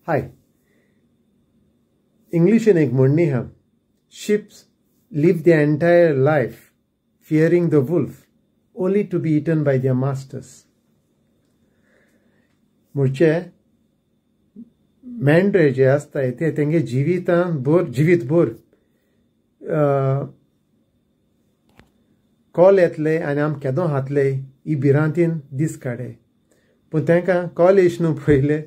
हाय इंग्लिशीन एक म्हणणी हा ships live their entire life fearing the wolf only to be eaten by their masters. मुळचे मेंढरे जे असताय ते तेंगे जिवीत भर कॉल येतले आनी आम केदो हातले ही भिरांतीन दीस काडे पूण तांकां कॉल येश न्हू पयले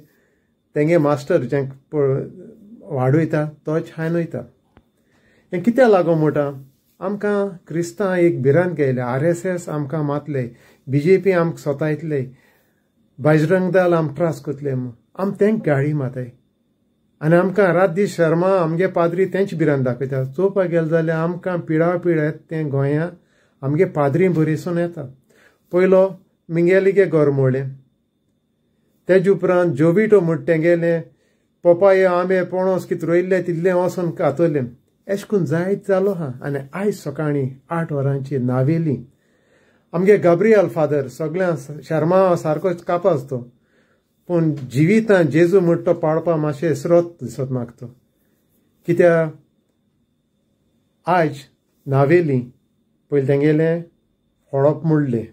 तेंगे मास्टर जें वाडयता तोच हायन वयता. हें कित्याक लागून म्हणटा आमकां क्रिस्तांव एक भिरांत गेले RSS आमकां मातले BJP आमकां सोतायतले बजरंग दल आम त्रास कोतले आम तेंक गाडी माताय आनी आमकां रात दीस शर्मा आमगे पाद्री तेंच भिरांत दाखयता. चोवपाक गेले जाल्यार आमकां पिळा येता तें गोंयां आमगे पाद्री बरीसून येता. पयलो मिंगेली गे घर मोडलें तेज उपरांत जोबिटो म्हूण तेंगेले पोपाये आंबे पणस कितें रोयल्ले तितलें वचून कातोलें एश करून जायत जालो हा. आनी आयज सकाळीं 8 वरांची नावेली आमगे गाब्रियल फादर सगळ्यां शर्मा सारकोच कापास तो पूण जिवितां जेजू म्हणटा तो पाळपा मातशें स्रोत दिसत म्हाका तो. कित्याक आयज नावेली पयलीं तेंगेलें होडप मोडलें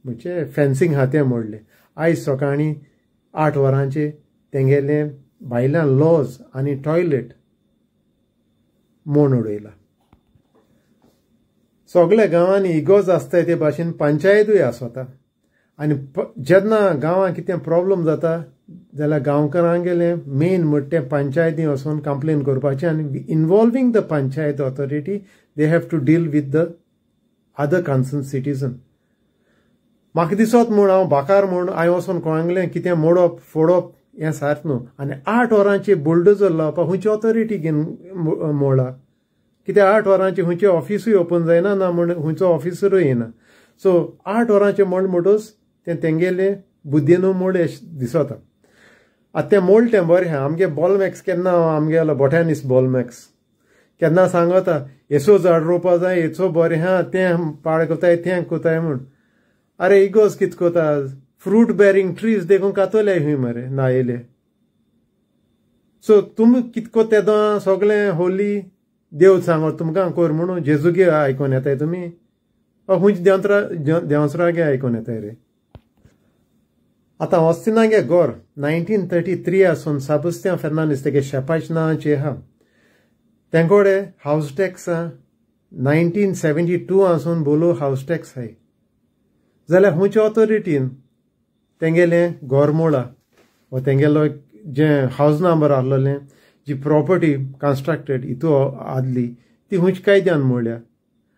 म्हणजे फेन्सींग हा तें मोडलें. आयज सकाळीं 8 वरांचे तेंगेलें भायल्यान लॉज आनी टॉयलेट मोड उडयला. सगळ्या गांवांनी इगोज आसताय ते भाशेन पंचायतूय आसता आनी जेन्ना गांवांत कितें प्रॉब्लम जाता जाल्यार गांवकारांगेलें मेन म्हणटा तें पंचायती वचून कंप्लेन करपाचें आनी involving the panchayat authority they have to deal with the other concern citizen. म्हाका दिसत म्हूण हांव भाकार म्हूण हांवें वचून कोणागलें कितें मोडप फोडप हें सारकें न्हू. आनी 8 वरांचे बुलडोजर लावपाक खंयची ऑथॉरिटी घेवन मोडला कित्याक 8 वरांचे खंयचें ऑफिसूय ओपन जायना ना म्हण खंयचो ऑफिसरूय येना. सो 8 वरांचे मोड म्हणटूच तें तेंगेलें बुद्दीनू मोड दिसता. आतां तें मोड तें बरें आहा. आमगे बॉलमॅक्स केन्ना आमगेलो बोटॅनिस्ट बॉलमॅक्स केन्ना सांगता हेचो झाड रोवपा जाय हेचो बरें आहा तें पाड कोताय तें कोताय म्हूण. अरे इगोज कितें कोता फ्रूट बेरिंग ट्रीज देखून कातोले हूंय मरे ना येयले. सो तुमी कितें कोता येदो सगळें होली देव सांगो तुमकां कोर म्हणून जेजूगे आयकोन येताय तुमी खंयच्या देंवसरागे आयकोन येताय रे. आतां वस्तिनागे गोर 1933 आसून साबुस्त्या फेर्नांदीस तेगे शेपाच नांवाचें आहा. तेंकोडे हावस टॅक्स 1972 आसून बोलो हावस टॅक्स हाय जाल्यार खंयच्या ऑथॉरिटीन तेंगेलें घर मोडा वो तेंगेलो जें हावज नंबर आहलोलें जी प्रॉपर्टी कन्स्ट्रक्टेड हितू आदली ती खंयच्या कायद्यान मोडल्या.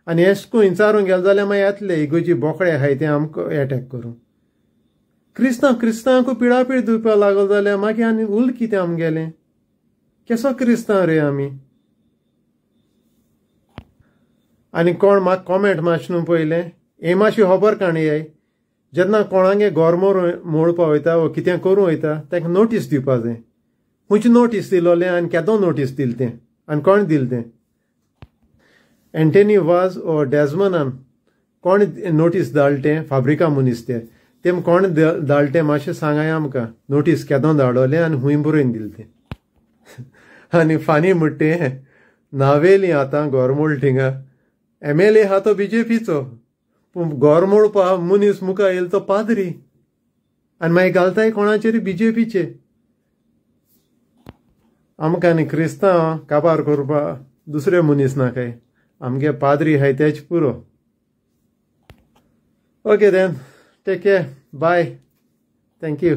आनी एश करून विचारूंक गेले जाल्यार मागीर येतले इगोजी बोकडे आहाय ते आमकां एटॅक करूं. क्रिस्तांवांकूय पिळापीळ दिवपाक लागलो जाल्यार मागीर आनी उरलें कितें आमगेलें केसो क्रिस्तांव रे आमी. आनी कोण म्हाका कॉमेंट मातशें न्हू पयलें हे मातशी खबर काणयाय जेन्ना कोणागे घर मोडपा वयता वो कितें करूं वयता ताका नोटीस दिवपा जाय. खंयची नोटीस दिलोलें आनी केदो नोटीस दिलें तें आनी कोण दिलें तें एंटनी वाज ओ डेजमनान कोण नोटीस धाडलें तें फाब्रिका मुनीस तें कोण धाडलें तें मातशें सांगाय आमकां नोटीस केदो धाडोलें आनी खूंय बरोवन दिलें तें. आनी फानी म्हणटा तें नावेली आतां गोरमोळ थिंगा MLA आहा तो BJPचो पूण घर मोडपा मुनीस मुखार येयलो तो पाद्री आनी मागीर घालताय कोणाचेर BJPचे. आमकां आनी क्रिस्तांव काबार करपा दुसरे मुनीस नाकाय आमगे पाद्री हाय तेच पुरो. Okay then take care bye thank you.